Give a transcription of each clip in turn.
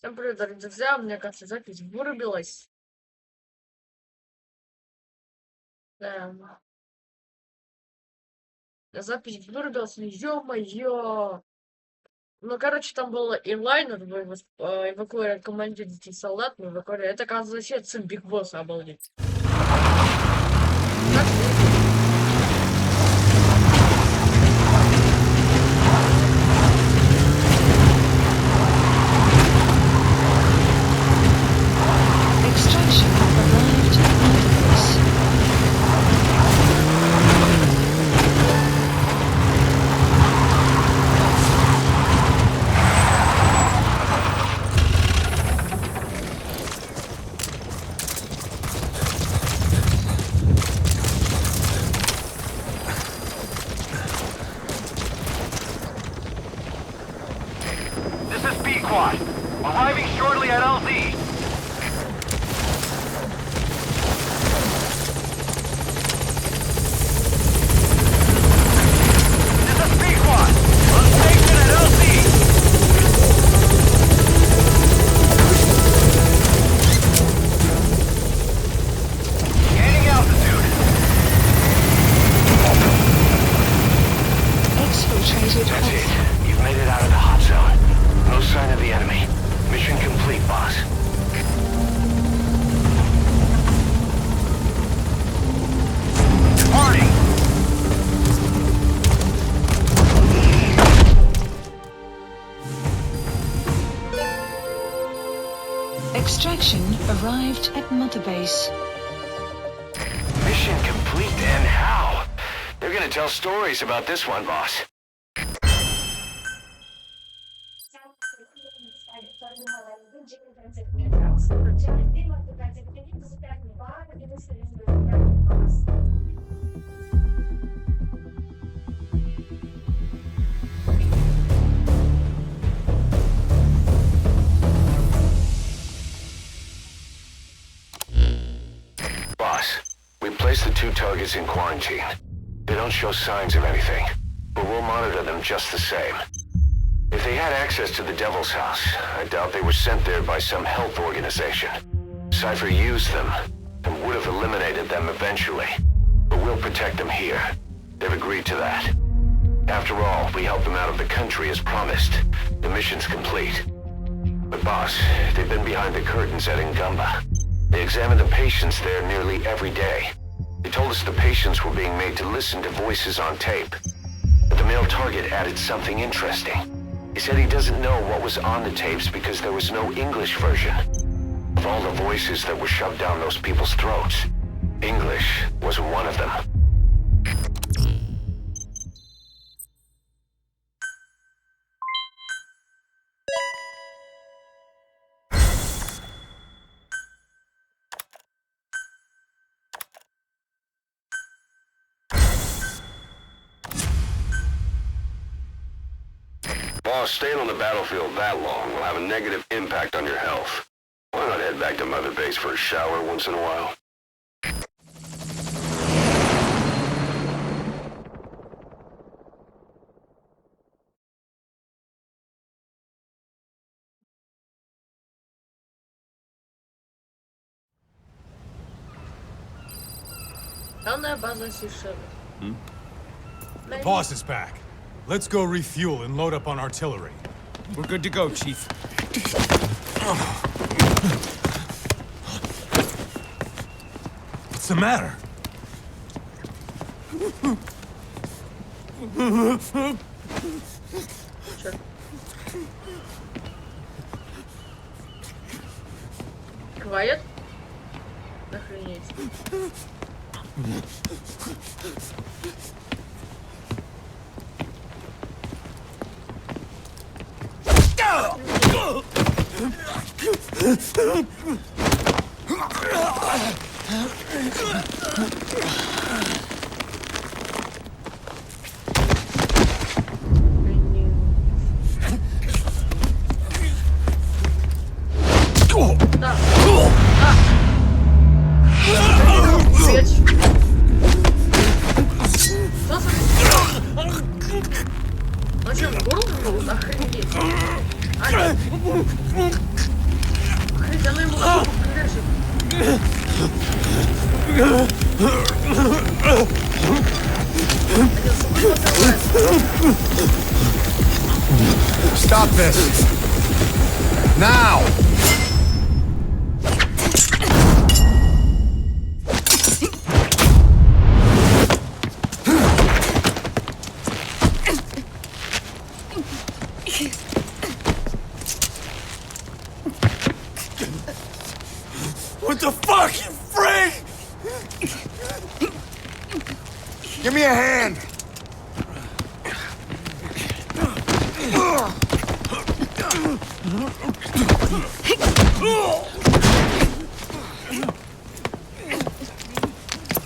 Всем привет, дорогие друзья. Мне кажется, запись вырубилась. Да. Запись вырубилась, ну ё-моё. Ну, короче, там был инлайнер, эвакуировали командир детей солдат, мы эвакуировали. Это, оказывается, сын Биг Босса, обалдеть. Extraction arrived at Mother's. This is B-Quad. Arriving shortly at LZ. This is B-Quad. On station at LZ. Gaining altitude. Exfiltrated That's hot. it. You've made it out of the hot zone. No sign of the enemy. Mission complete, boss. Departing. Extraction arrived at Mother Base. Mission complete, and how? They're gonna tell stories about this one, boss. Boss, we placed the two targets in quarantine. They don't show signs of anything, but we'll monitor them just the same. If they had access to the Devil's House, I doubt they were sent there by some health organization. Cypher used them, and would have eliminated them eventually. But we'll protect them here. They've agreed to that. After all, we helped them out of the country as promised. The mission's complete. But boss, they've been behind the curtains at Ngamba. They examine the patients there nearly every day. They told us the patients were being made to listen to voices on tape. But the male target added something interesting. He said he doesn't know what was on the tapes because there was no English version. Of all the voices that were shoved down those people's throats, English was one of them. Boss, staying on the battlefield that long will have a negative impact on your health. Why not head back to Mother Base for a shower once in a while? Главная база Сишевы. The boss is back. Let's go refuel and load up on artillery. We're good to go, Chief. What's the matter? Чё? Quiet? Охренеть. Да. Свеч. Что за... Он что, в голову был? Охренеть. А, нет. Stop this! Now! What the fuck, you freak! Give me a hand!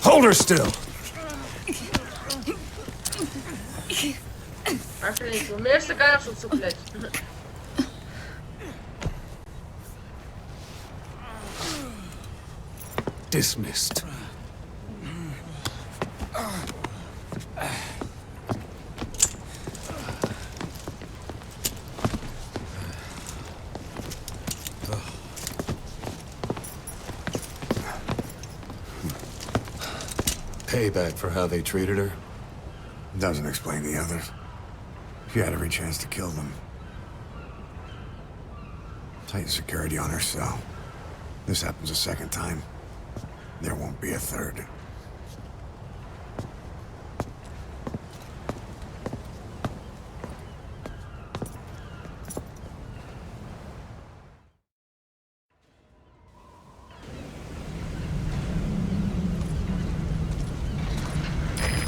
Hold her still! Охренеть, умеешь ты, конечно, цеплять. Dismissed. Payback for how they treated her? Doesn't explain the others. She had every chance to kill them. Tighten security on her cell. This happens a second time. There won't be a third.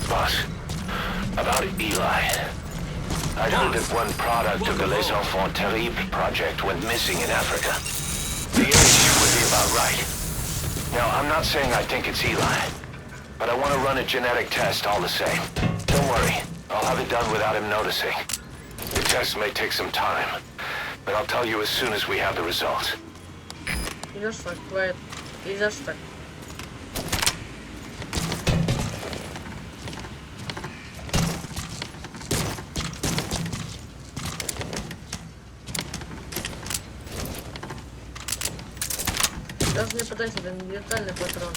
Boss, about Eli. I heard that one product of the Les Enfants Terribles project went missing in Africa. The age would be about right. Now, I'm not saying I think it's Eli, but I want to run a genetic test all the same. Don't worry, I'll have it done without him noticing. The test may take some time, but I'll tell you as soon as we have the results. Идешь так, бывает. Идешь так. Даже не пытайся, это не летальный патрон.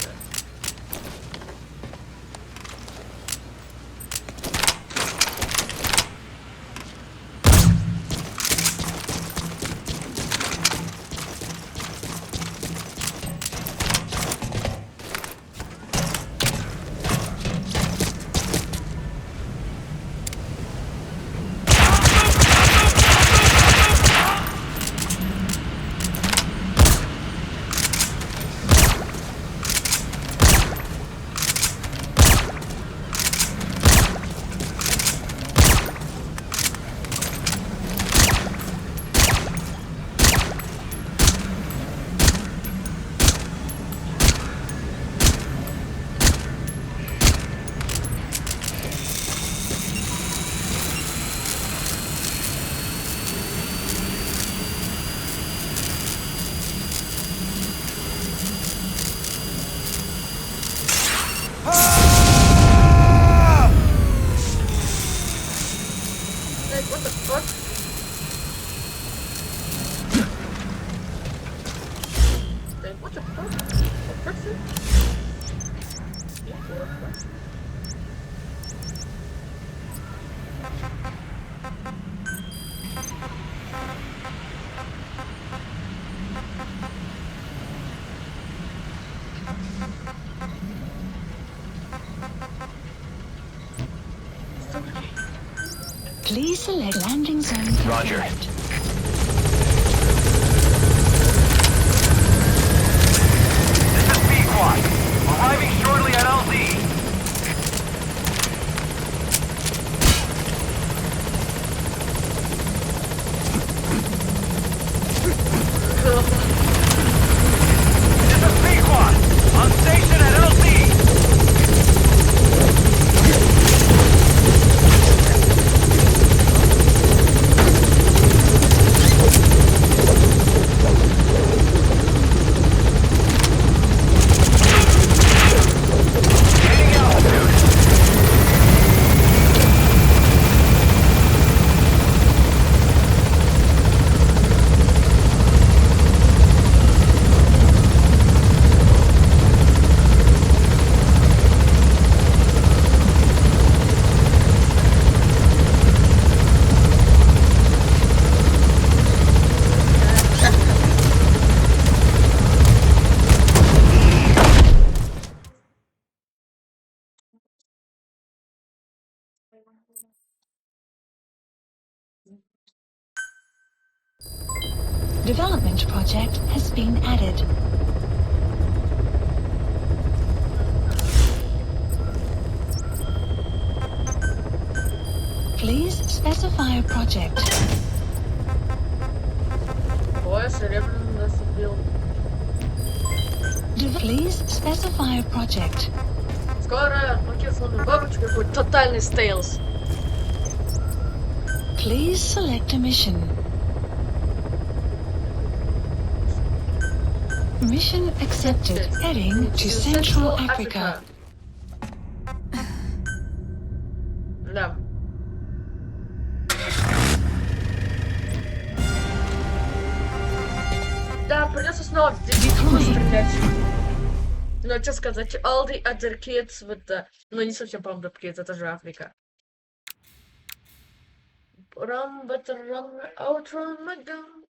What the fuck? Like, what the fuck? A person? Please select landing zone. Roger. This is B-Quad. Arriving shortly at LZ. This is B-Quad. On station at LZ. Development project has been added. Please specify a project. Ой, серебряный нас убил. Please specify a project. Скоро пакет слону бабочку будет тотальный стейлс. Please select a mission. Mission accepted. Heading to Central Africa. Да. Да, придется снова в детективы стрелять. Ну, что сказать, all the other kids, вот, ну, не совсем, по-моему, kids, это же Африка. Run, better run, outrun my gun.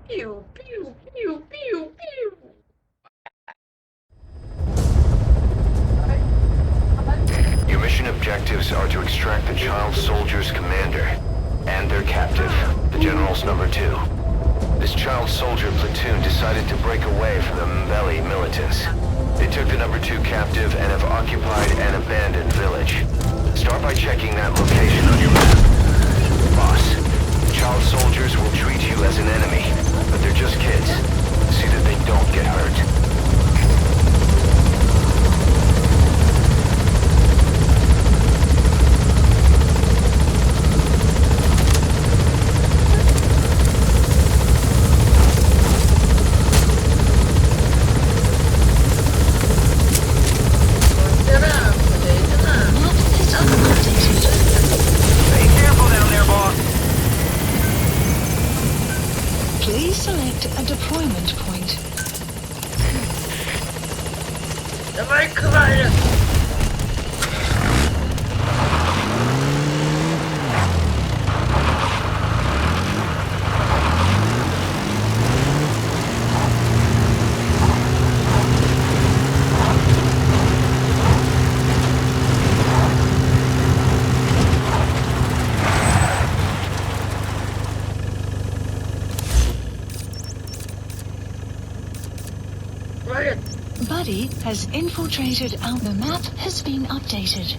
Пиу, пиу, пиу, пиу, пиу. Your mission objectives are to extract the child soldier's commander and their captive, the general's number 2. This child soldier platoon decided to break away from the Mbeli militants. They took the number 2 captive and have occupied an abandoned village. Start by checking that location on your map. Boss, child soldiers will treat you as an enemy, but they're just kids. See that they don't get hurt. Stay careful down there, boss. Please select a deployment point. Давай, Краль! Краль! Buddy has infiltrated out. The map has been updated.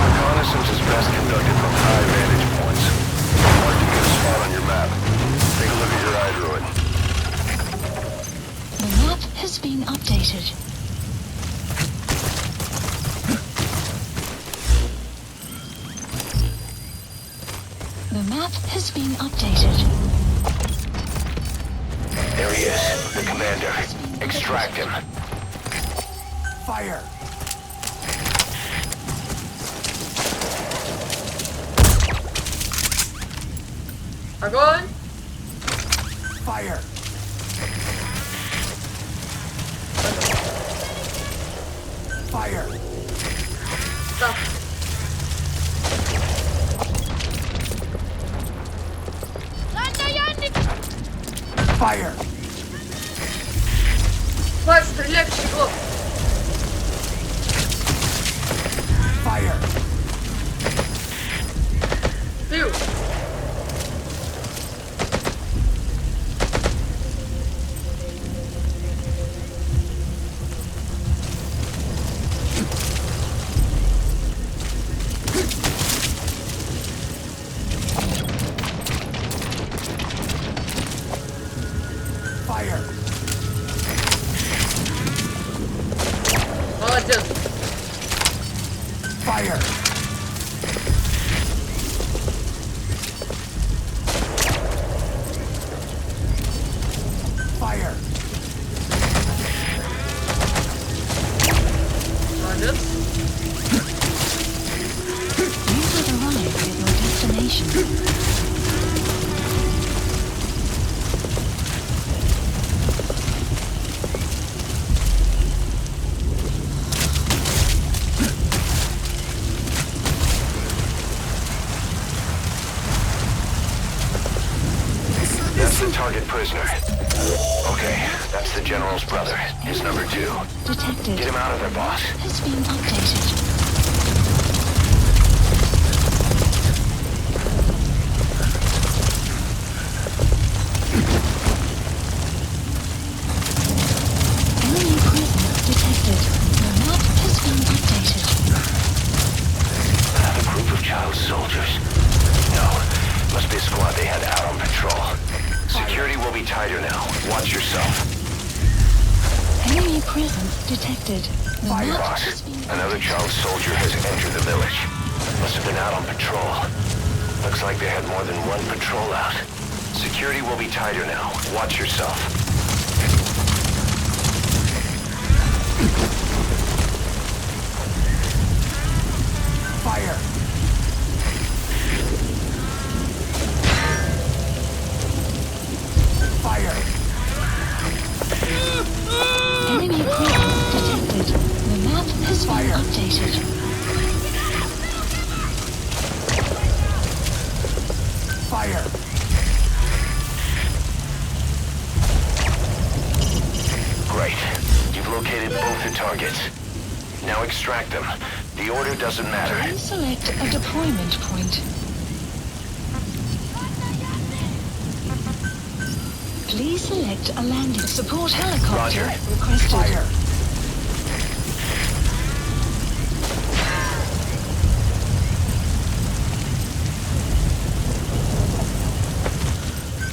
Reconnaissance is best conducted from high vantage points. Hard to get a spot on your map. Take a look at your eye druid. The map has been updated. The map has been updated. There he is, the commander. Extract him. Fire! Огонь! Fire! Fire! Так. Fire! Хватит стрелять в стекло! Fire! Пиу! Fire! Молодец! Fire! Fire! prisoner. Okay, that's the General's brother. His number 2. Detected. Get him out of there, boss. Has been updated. Enemy prison detected. The map has been updated. Another group of child soldiers. No, must be a squad they had out on patrol. Security will be tighter now. Watch yourself. Enemy presence detected. The Fire, map boss. has been Another child soldier has entered the village. Must have been out on patrol. Looks like they had more than one patrol out. Security will be tighter now. Watch yourself. Fire! Fire! Enemy presence detected. The map has been updated. Fire! Great. You've located both the targets. Now extract them. The order doesn't matter. Please select a deployment point. Please select a landing. Support helicopter Roger. requested. Fire!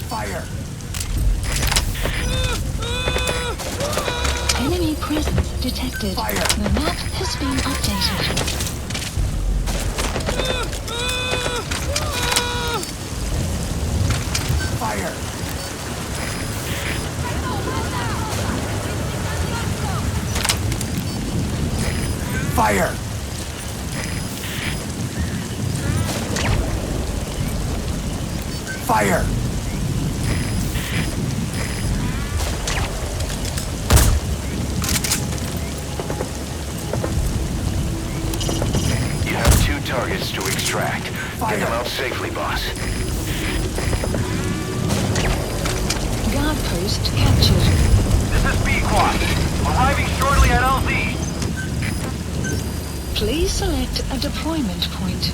Fire! Enemy presence detected. Fire. The map has been updated. Fire! Fire! Fire! You have 2 targets to extract. Fire. Get them out safely, boss. Guard post captured. This is B-Quad. Arriving shortly at LZ. Please select a deployment point.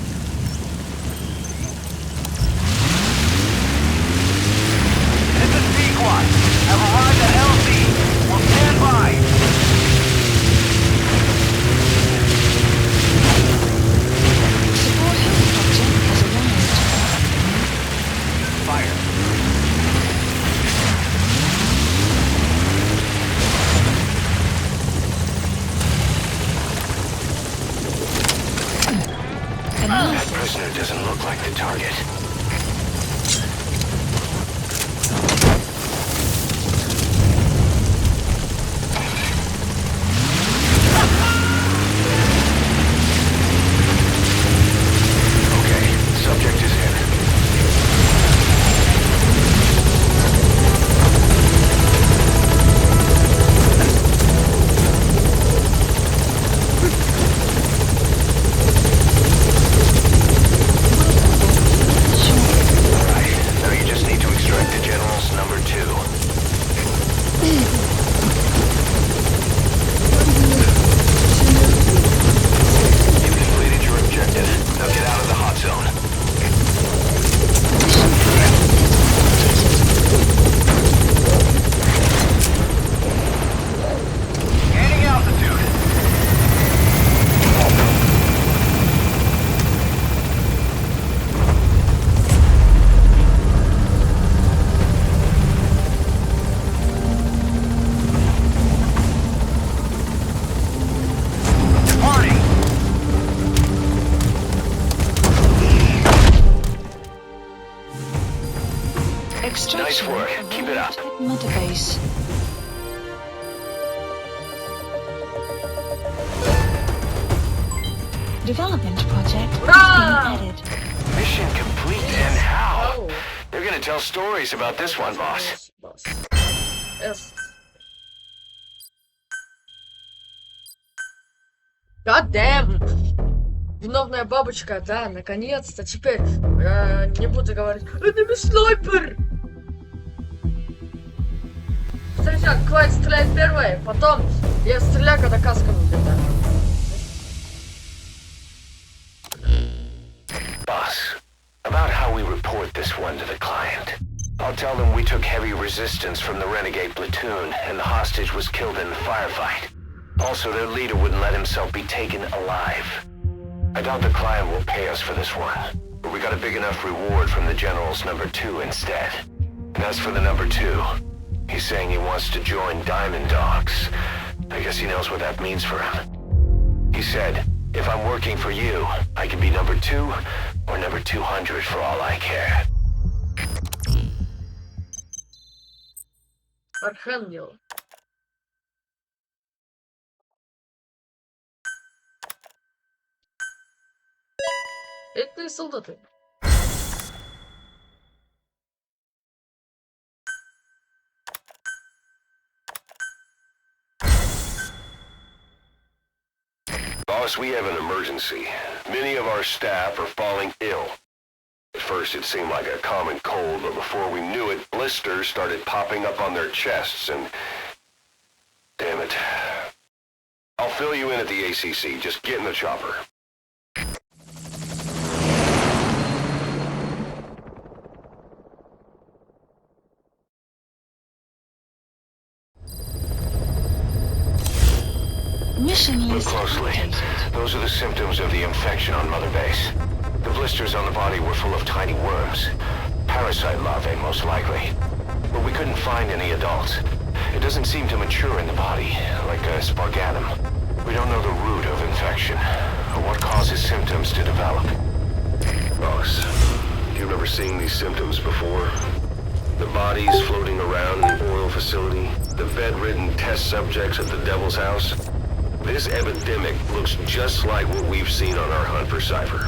This is B-Quad. Have arrived at LZ. We'll stand by. Support helicopter has arrived. Fire! That Analysis. prisoner doesn't look like the target. Okay, subject is in. Alright, now you just need to extract the General's number 2. You've completed your objective. Now get out of the hot zone. Gaining altitude. Departing. Extraction Nice work. of Keep it up. at Mother Base. Development project Hurrah! has been added. Mission complete, and how? Oh. They're gonna tell stories about this one, boss. Yes, boss. Yes. God damn! Виновная бабочка, да, наконец-то. Теперь не буду говорить, это снайпер! Все, Клайд стреляет первой, потом я стреляю, когда каска вылетает. Boss, about how we report this one to the client. I'll tell them we took heavy resistance from the renegade platoon and the hostage was killed in the firefight. Also, their leader wouldn't let himself be taken alive. I doubt the client will pay us for this one, but we got a big enough reward from the General's number 2 instead. And as for the number 2, he's saying he wants to join Diamond Dogs. I guess he knows what that means for him. He said, if I'm working for you, I can be number 2 or number 200 for all I care. Архангел. Это солдаты. Boss, we have an emergency. Many of our staff are falling ill. At first it seemed like a common cold, but before we knew it, blisters started popping up on their chests and... Damn it. I'll fill you in at the ACC. Just get in the chopper. Mission Look list closely. updated. Those are the symptoms of the infection on Mother Base. The blisters on the body were full of tiny worms. Parasite larvae, most likely. But we couldn't find any adults. It doesn't seem to mature in the body, like a spargatum. We don't know the root of infection, or what causes symptoms to develop. Boss, you remember seeing these symptoms before? The bodies floating around in the oil facility, the bedridden test subjects at the Devil's House. This epidemic looks just like what we've seen on our hunt for Cypher.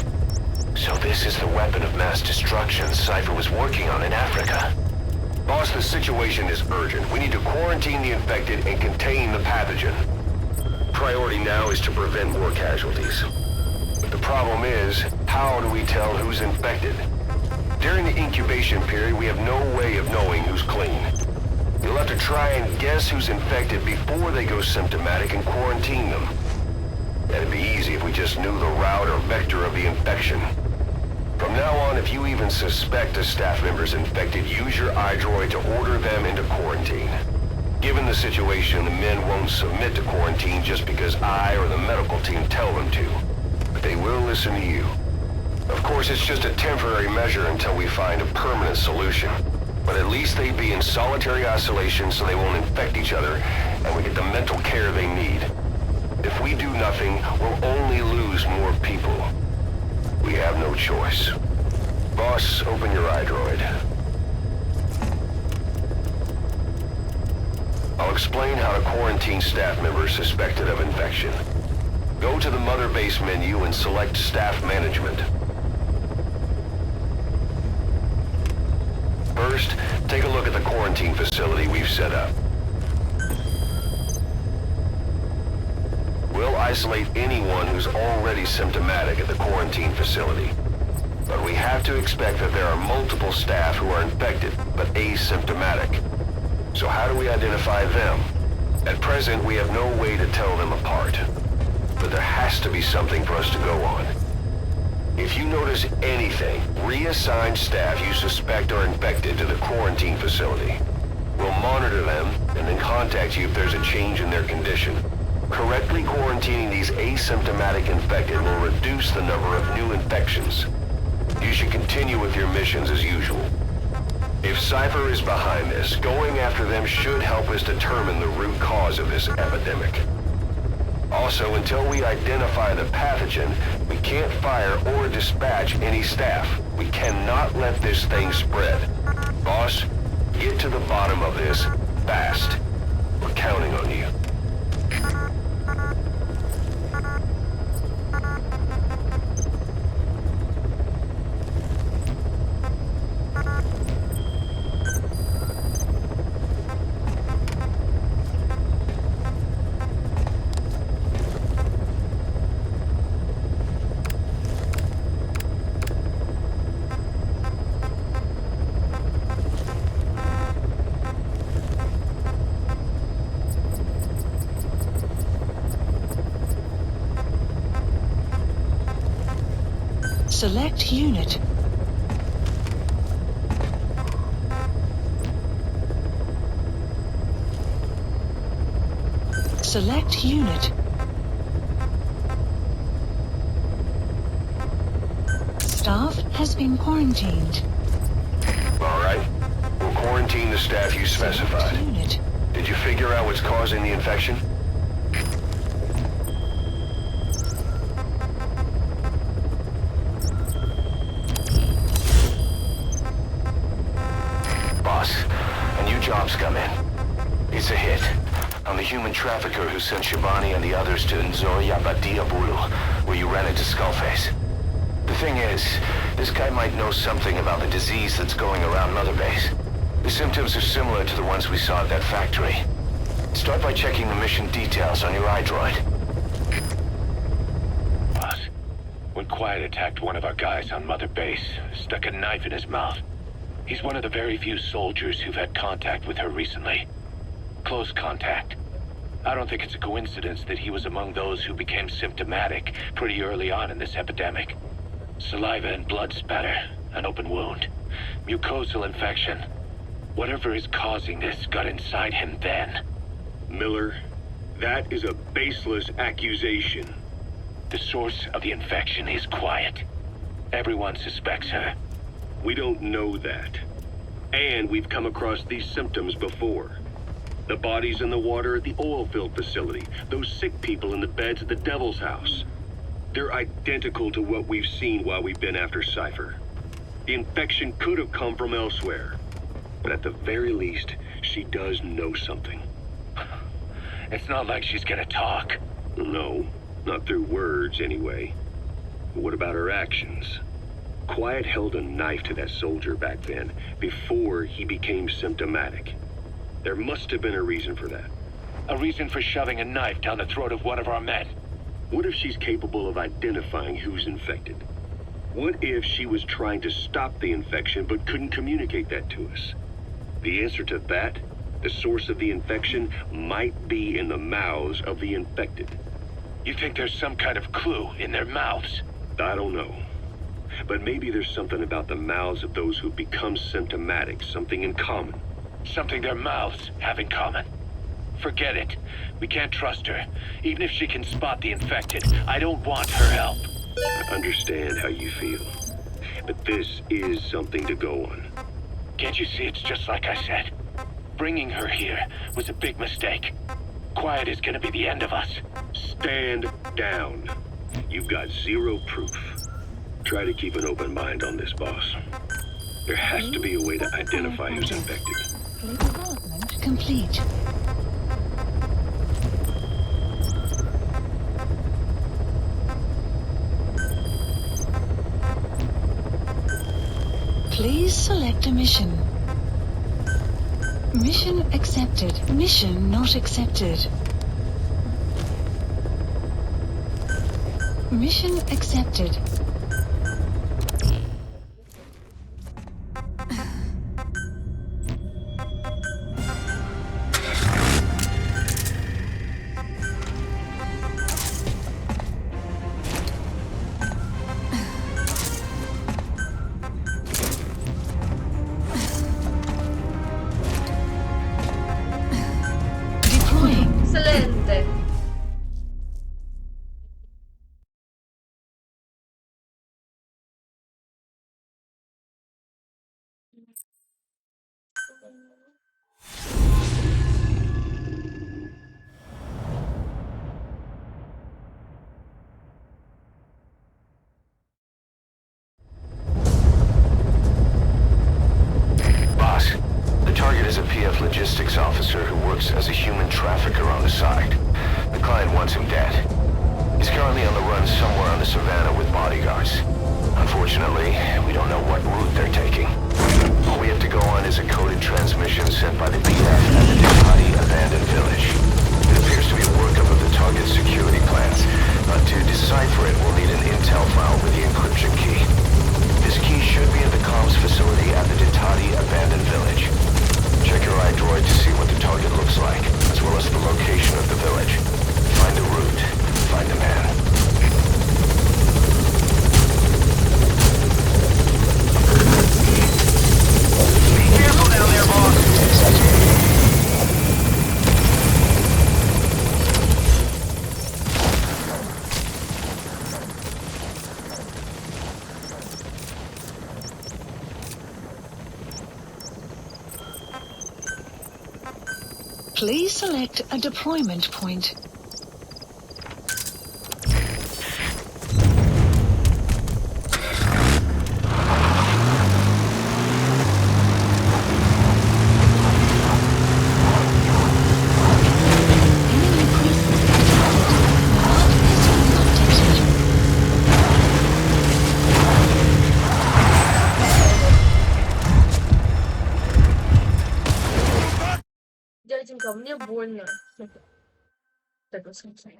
So this is the weapon of mass destruction Cypher was working on in Africa. Boss, the situation is urgent. We need to quarantine the infected and contain the pathogen. Priority now is to prevent more casualties. But the problem is, how do we tell who's infected? During the incubation period, we have no way of knowing who's clean. You'll have to try and guess who's infected before they go symptomatic and quarantine them. That'd be easy if we just knew the route or vector of the infection. From now on, if you even suspect a staff member's infected, use your iDroid to order them into quarantine. Given the situation, the men won't submit to quarantine just because I or the medical team tell them to. But they will listen to you. Of course, it's just a temporary measure until we find a permanent solution. But at least they'd be in solitary isolation so they won't infect each other, and we get the mental care they need. If we do nothing, we'll only lose more people. We have no choice. Boss, open your iDroid. I'll explain how to quarantine staff members suspected of infection. Go to the Mother Base menu and select Staff Management. First, take a look at the quarantine facility we've set up. We'll isolate anyone who's already symptomatic at the quarantine facility. But we have to expect that there are multiple staff who are infected, but asymptomatic. So how do we identify them? At present, we have no way to tell them apart. But there has to be something for us to go on. If you notice anything, reassign staff you suspect are infected to the quarantine facility. We'll monitor them and then contact you if there's a change in their condition. Correctly quarantining these asymptomatic infected will reduce the number of new infections. You should continue with your missions as usual. If Cypher is behind this, going after them should help us determine the root cause of this epidemic. Also, until we identify the pathogen, we can't fire or dispatch any staff. We cannot let this thing spread. Boss, get to the bottom of this fast. We're counting on you. Select unit. Select unit. Staff has been quarantined. All right. We'll quarantine the staff you specified. Select unit. Did you figure out what's causing the infection? Boss, a new job's come in. It's a hit. I'm the human trafficker who sent Shivani and the others to Nzoya Badia Bulu, where you ran into Skullface. The thing is, this guy might know something about the disease that's going around Mother Base. The symptoms are similar to the ones we saw at that factory. Start by checking the mission details on your iDroid. Boss, when Quiet attacked one of our guys on Mother Base, stuck a knife in his mouth. He's one of the very few soldiers who've had contact with her recently. Close contact. I don't think it's a coincidence that he was among those who became symptomatic pretty early on in this epidemic. Saliva and blood spatter, an open wound, mucosal infection. Whatever is causing this got inside him then. Miller, that is a baseless accusation. The source of the infection is Quiet. Everyone suspects her. We don't know that. And we've come across these symptoms before. The bodies in the water at the oil field facility, those sick people in the beds at the Devil's House. They're identical to what we've seen while we've been after Cypher. The infection could have come from elsewhere. But at the very least, she does know something. It's not like she's gonna talk. No, not through words anyway. But what about her actions? Quiet held a knife to that soldier back then, before he became symptomatic. There must have been a reason for that. A reason for shoving a knife down the throat of one of our men. What if she's capable of identifying who's infected? What if she was trying to stop the infection but couldn't communicate that to us? The answer to that, the source of the infection, might be in the mouths of the infected. You think there's some kind of clue in their mouths? I don't know. But maybe there's something about the mouths of those who become symptomatic, something in common. Something their mouths have in common. Forget it. We can't trust her. Even if she can spot the infected, I don't want her help. I understand how you feel. But this is something to go on. Can't you see it's just like I said? Bringing her here was a big mistake. Quiet is gonna be the end of us. Stand down. You've got zero proof. Try to keep an open mind on this, boss. There has to be a way to identify who's infected. Development complete. Please select a mission. Mission accepted. Mission not accepted. Mission accepted. Excelente. Boss, the target is a PF logistics officer who works as a human trafficker on the side. The client wants him dead. He's currently on the run somewhere on the savannah with bodyguards. Unfortunately, we don't know what route they're taking. All we have to go on is a coded transmission sent by the PF at the Ducati abandoned village. It appears to be a workup of the target's security plans, but to decipher it, we'll need an intel file with the encryption key. This key should be at the comms facility at the Ducati abandoned village. Check your iDroid to see what the target looks like, as well as the location of the village. Find a route. Find a man. Please select a deployment point. Дяденька, мне больно. Так, вот смотри.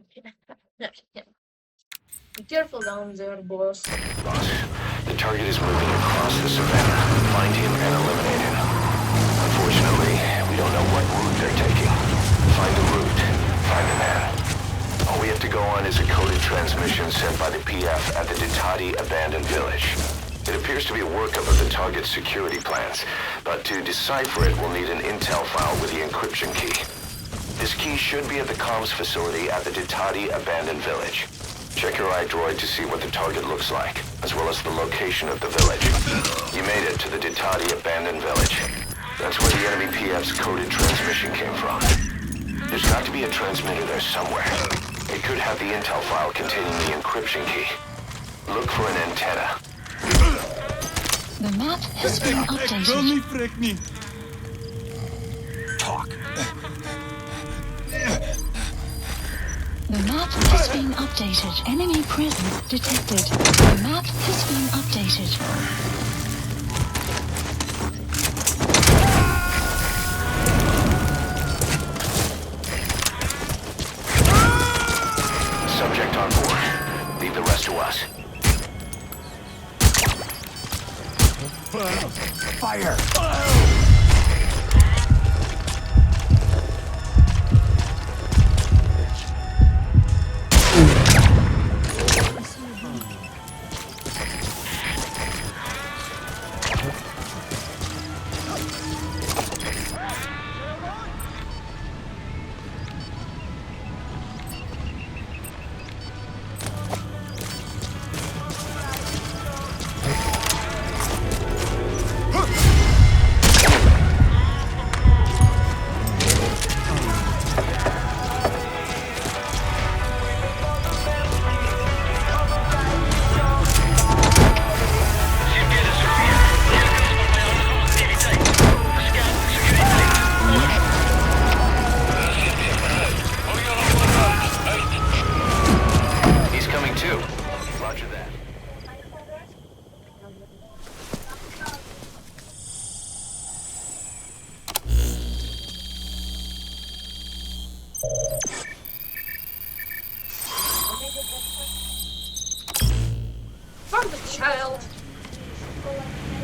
Be careful down there, boss. Boss, the target is moving across the savannah. Find him and eliminate him. Unfortunately, we don't know what route they're taking. Find the route. Find the man. All we have to go on is a coded transmission sent by the PF at the Ditati abandoned village. It appears to be a workup of the target's security plans, but to decipher it, we'll need an intel file with the encryption key. This key should be at the comms facility at the Ditati abandoned village. Check your iDroid to see what the target looks like, as well as the location of the village. You made it to the Ditati abandoned village. That's where the enemy PF's coded transmission came from. There's got to be a transmitter there somewhere. It could have the intel file containing the encryption key. Look for an antenna. The map has been updated. Talk. The map has been updated. Enemy presence detected. The map has been updated. Subject on board. Leave the rest to us. Fire!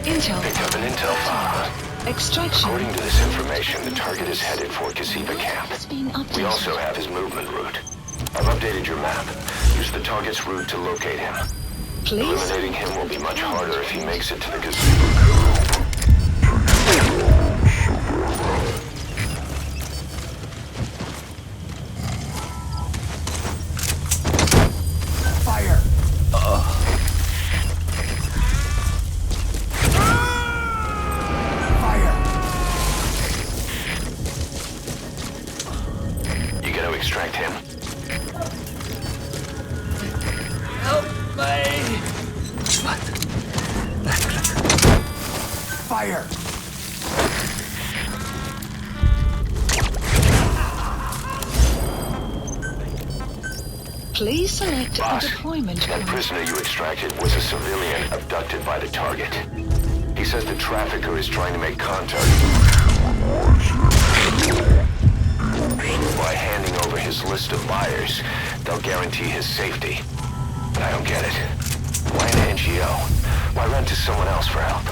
Intel. Picked up an intel file. Extraction. According to this information, the target is headed for Kasiba camp. Has been updated. We also have his movement route. I've updated your map. Use the target's route to locate him. Please. Eliminating him will be much harder if he makes it to the Kasiba. Fire! Fire! You gotta extract him. Help me! Fire! Please select Boss, a deployment that point. prisoner you extracted was a civilian abducted by the target. He says the trafficker is trying to make contact by handing over his list of buyers. They'll guarantee his safety. But I don't get it. Why an NGO? Why run to someone else for help?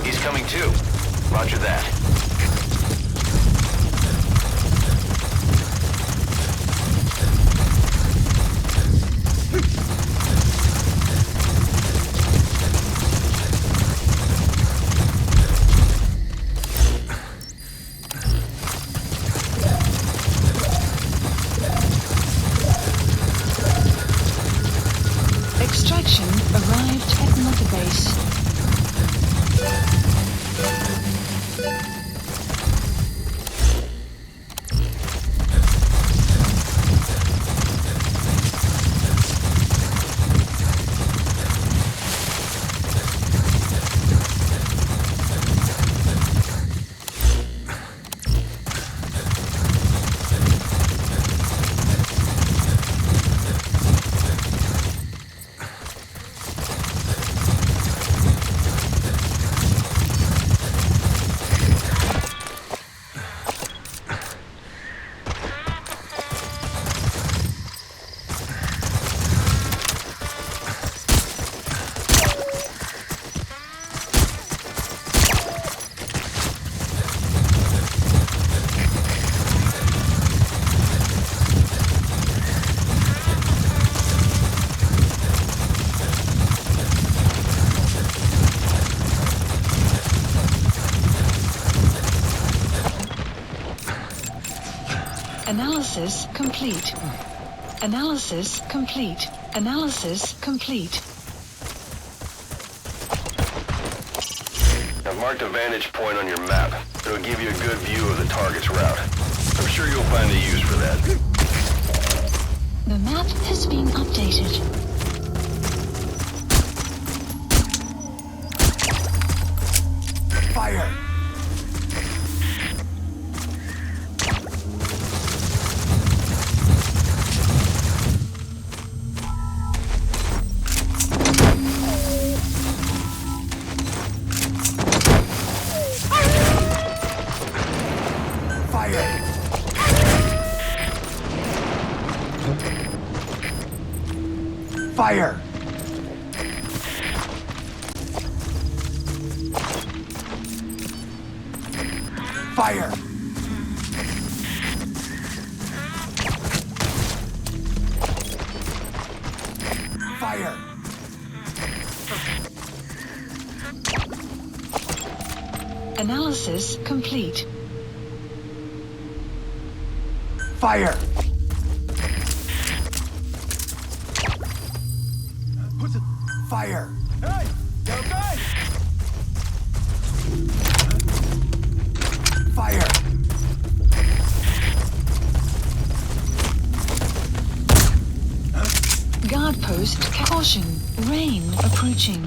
He's coming too. Roger that. Extraction. Analysis complete. Analysis complete. Analysis complete. I've marked a vantage point on your map. It'll give you a good view of the target's route. I'm sure you'll find a use for that. The map has been updated. Fire! Fire! Fire! Fire! Analysis complete. Fire! Fire! Hey! You okay? Fire! Guard post caution. Rain approaching.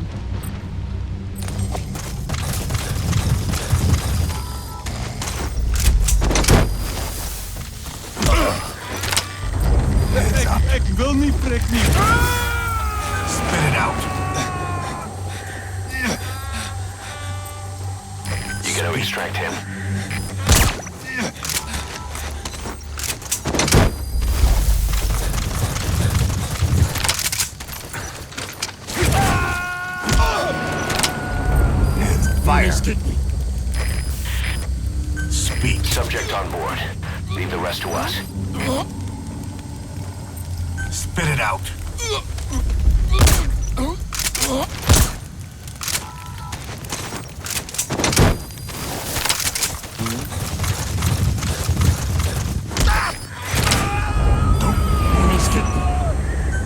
Ik wil niet, prik niet. Spit it out! You gonna extract him? Fire! Speak. Subject on board. Leave the rest to us. Spit it out!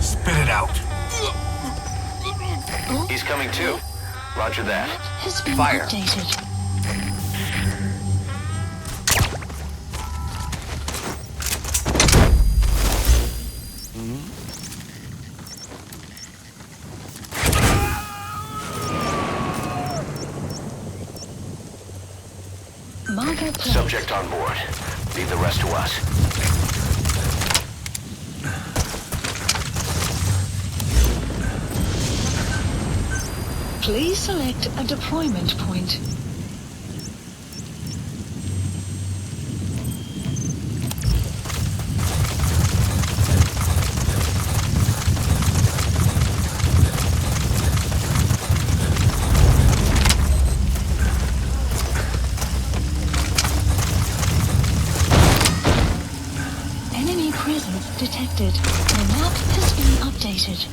Spit it out! He's coming too. Roger that. Has been Fire. updated. Marker placed. Subject on board. Leave the rest to us. Please select a deployment point. Enemy presence detected. The map has been updated.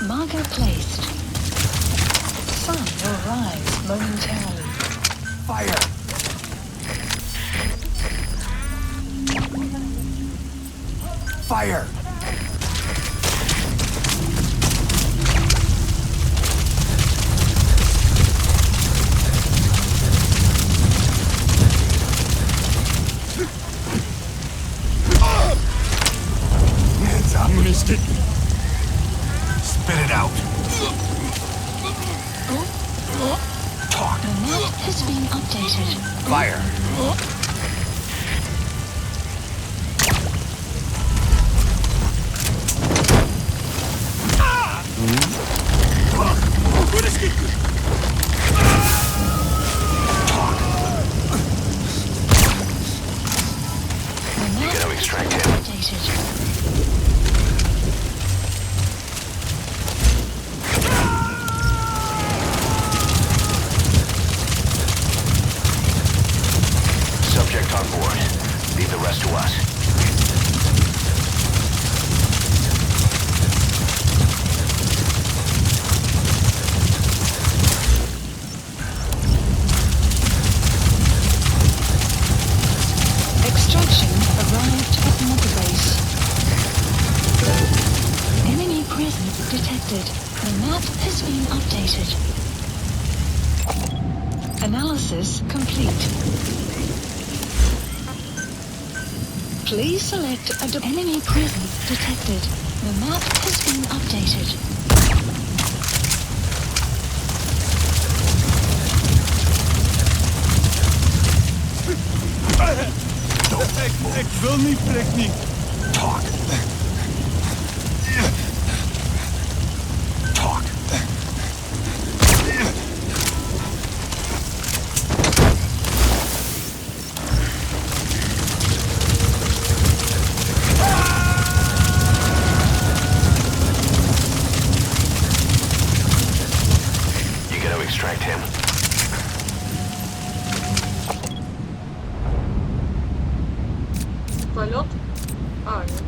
Marker placed. Sun will rise momentarily. Fire! Fire! Hands up! Spit it out! Talk! The map has been updated. Fire! The map Gonna extract has him. been updated. Subject on board. Leave the rest to us. Extraction arrived at complete. Please select enemy presence detected. The map has been updated. Ik wil niet, trek niet. Talk. Talk. You gotta extract him. Полет? А, нет.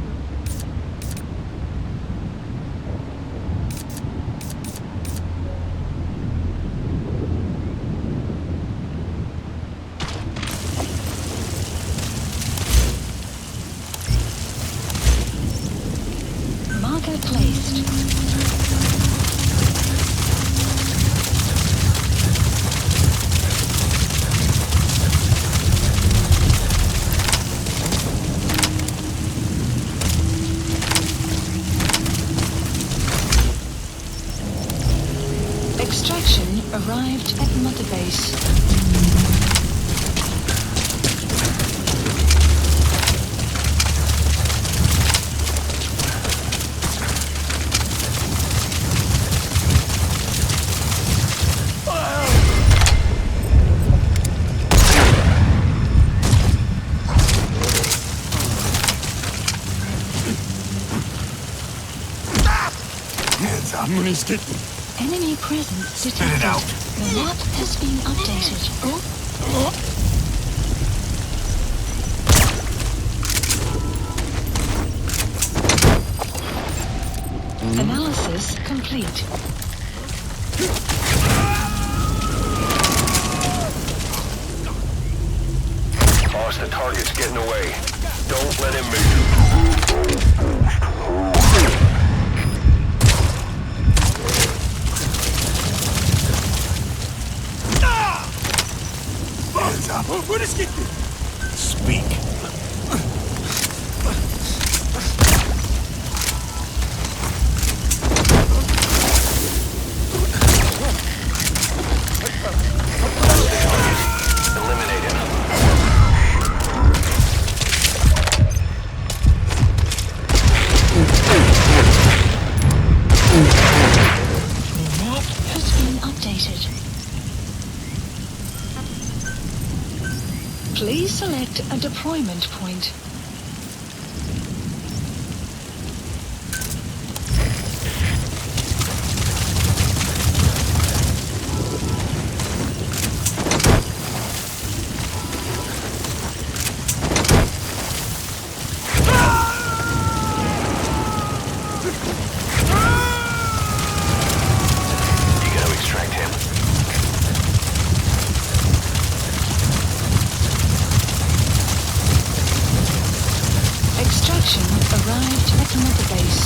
Marker placed. Extraction arrived at Mother Base. Hands up. Money's getting. Enemy presence Spit it detected. out. The map has been updated. Analysis complete. Boss, the target's getting away. Don't let him move. Hands up. What is getting? Speak. Eliminate him. The map has been updated. Please select a deployment point. You gotta extract him. Extraction arrived at Mother Base.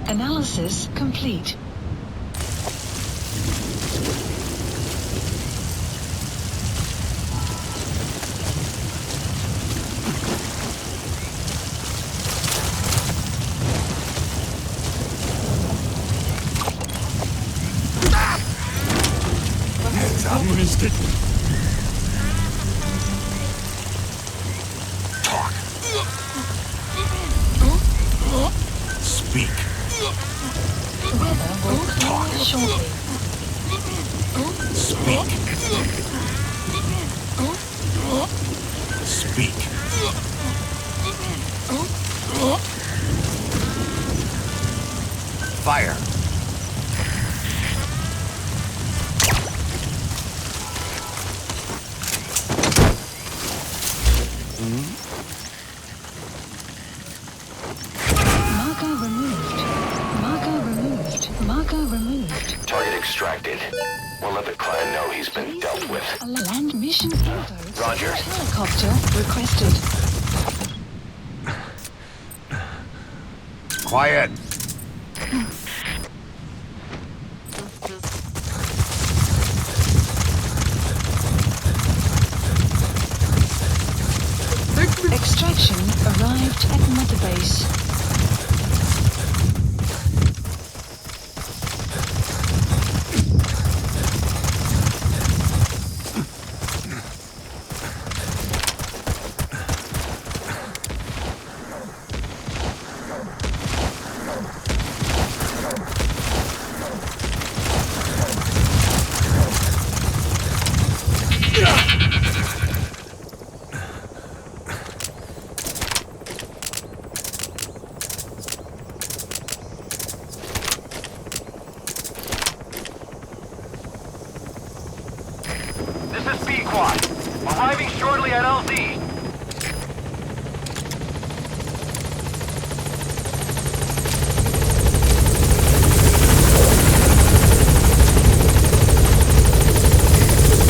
Analysis complete. Hands up. Money's getting. Talk. Speak. Weather will clear shortly. Speak. Speak. Fire. Marker removed. Marker removed. Marker removed. Target extracted. We'll let the clan know he's been dealt with. A land mission info. Roger. Helicopter requested. Quiet. Base. This is B-Quad. Arriving shortly at LZ.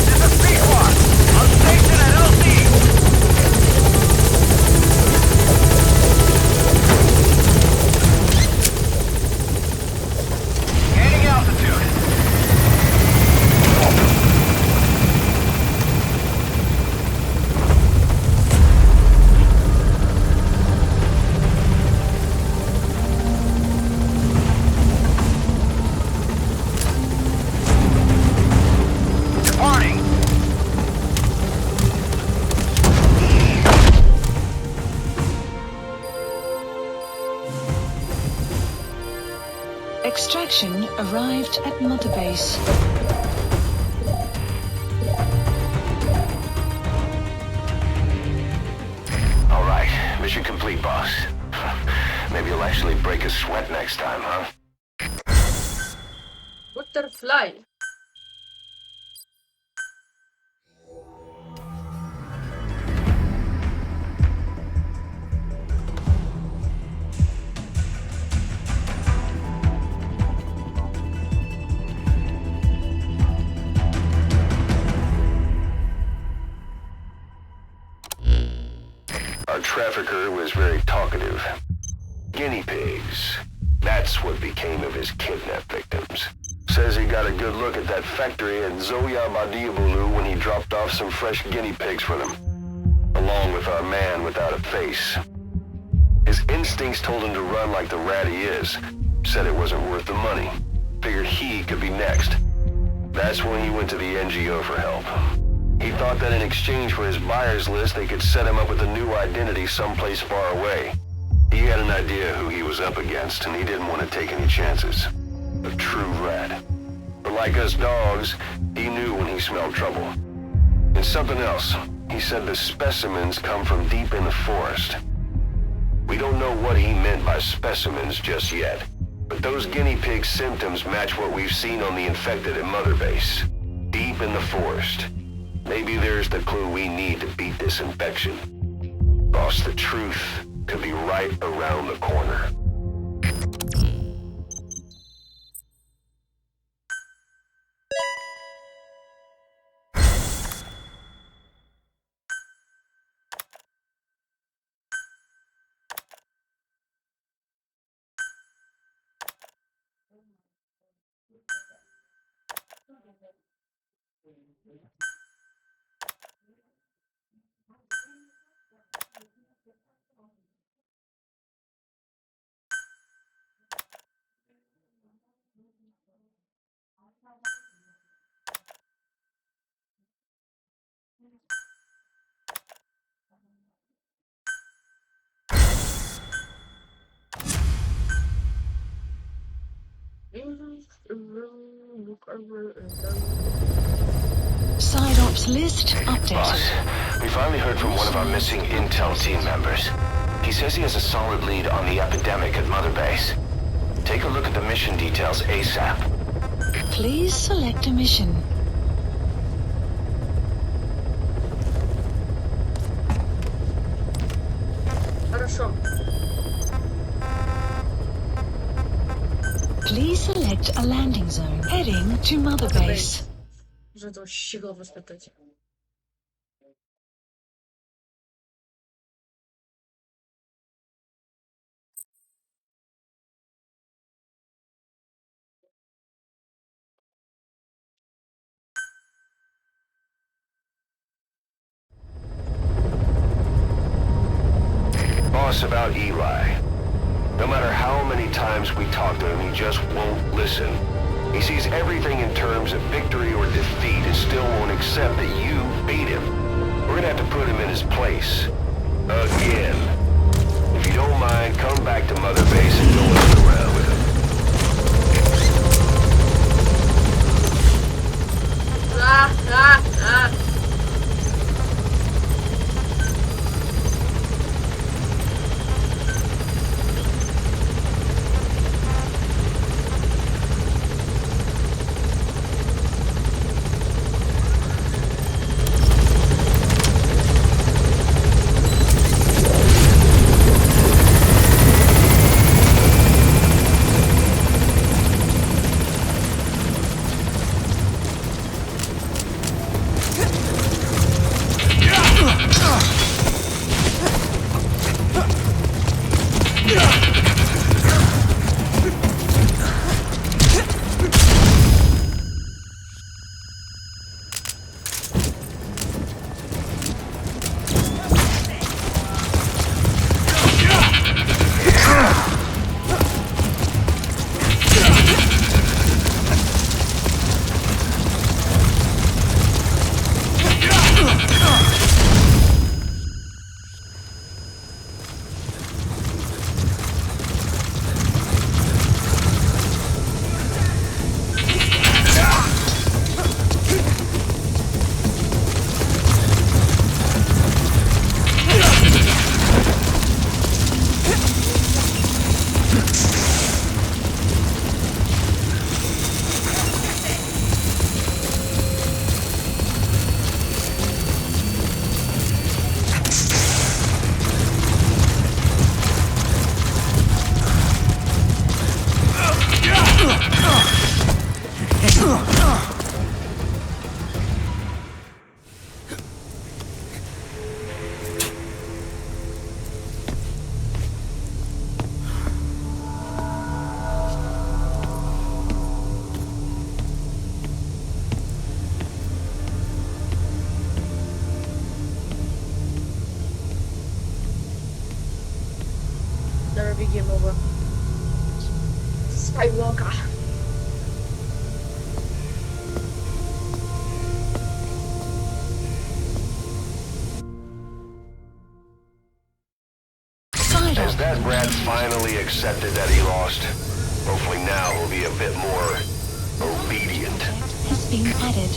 This is B-Quad. On station at LZ. Gaining altitude. Departing. Extraction arrived at Mother Base. All right, mission complete, boss. Maybe you'll actually break a sweat next time, huh? Butterfly. Our trafficker was very talkative. Guinea pigs. That's what became of his kidnapped victims. Says he got a good look at that factory at Zoya Badiabulu when he dropped off some fresh guinea pigs for them, along with our man without a face. His instincts told him to run like the rat he is. Said it wasn't worth the money. Figured he could be next. That's when he went to the NGO for help. He thought that in exchange for his buyer's list, they could set him up with a new identity someplace far away. He had an idea who he was up against, and he didn't want to take any chances. A true rat. But like us dogs, he knew when he smelled trouble. And something else. He said the specimens come from deep in the forest. We don't know what he meant by specimens just yet, but those guinea pig symptoms match what we've seen on the infected at Mother Base. Deep in the forest. Maybe there's the clue we need to beat this infection. Boss, the truth could be right around the corner. Side ops list updated. Boss, we finally heard from one of our missing intel team members. He says he has a solid lead on the epidemic at Mother Base. Take a look at the mission details ASAP. Please select a mission. Хорошо. Please select a landing zone. Heading to Mother Base. Уже этого щегла воспитать. Boss, about Eli. No matter how many times we talk to him, he just won't listen. He sees everything in terms of victory or defeat and still won't accept that you beat him. We're gonna have to put him in his place. Again. If you don't mind, come back to Mother Base and go around with him. Never be game over. Skywalker. Has that rat finally accepted that he lost? Hopefully now he'll be a bit more obedient. Has been added.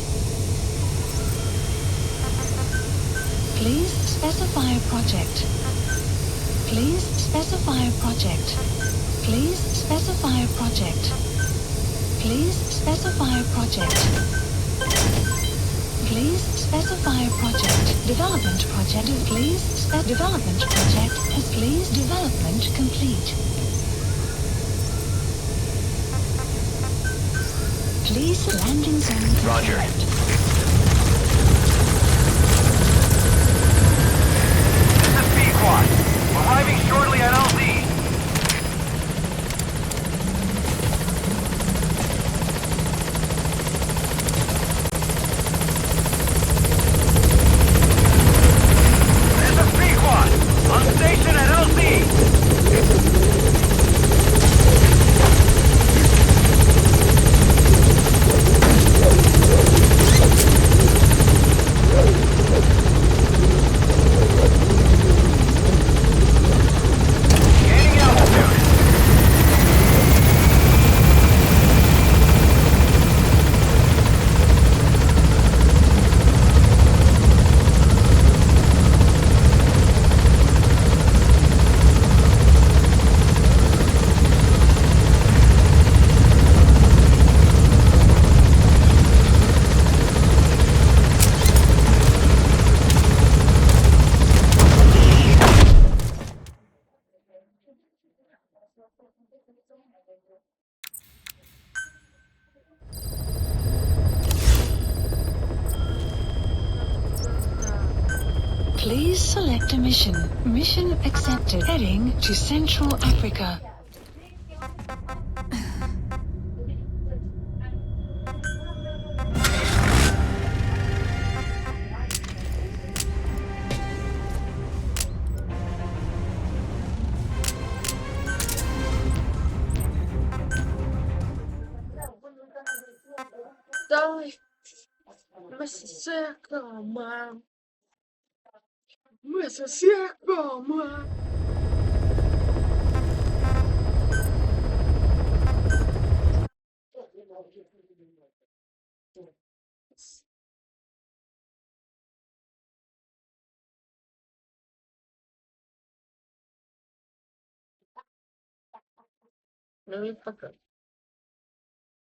Please specify a project. Please specify a project. Please specify a project. Please specify a project. Please specify a project. Development project. Development project has please development complete. Please landing zone. Roger. This is P-Quad. Arriving shortly at LZ. On station at LZ! Gaining altitude. Please select a mission. Mission accepted. Heading to Central Africa. Давай. Мы сосеком. Мы сосеком. Ну и пока.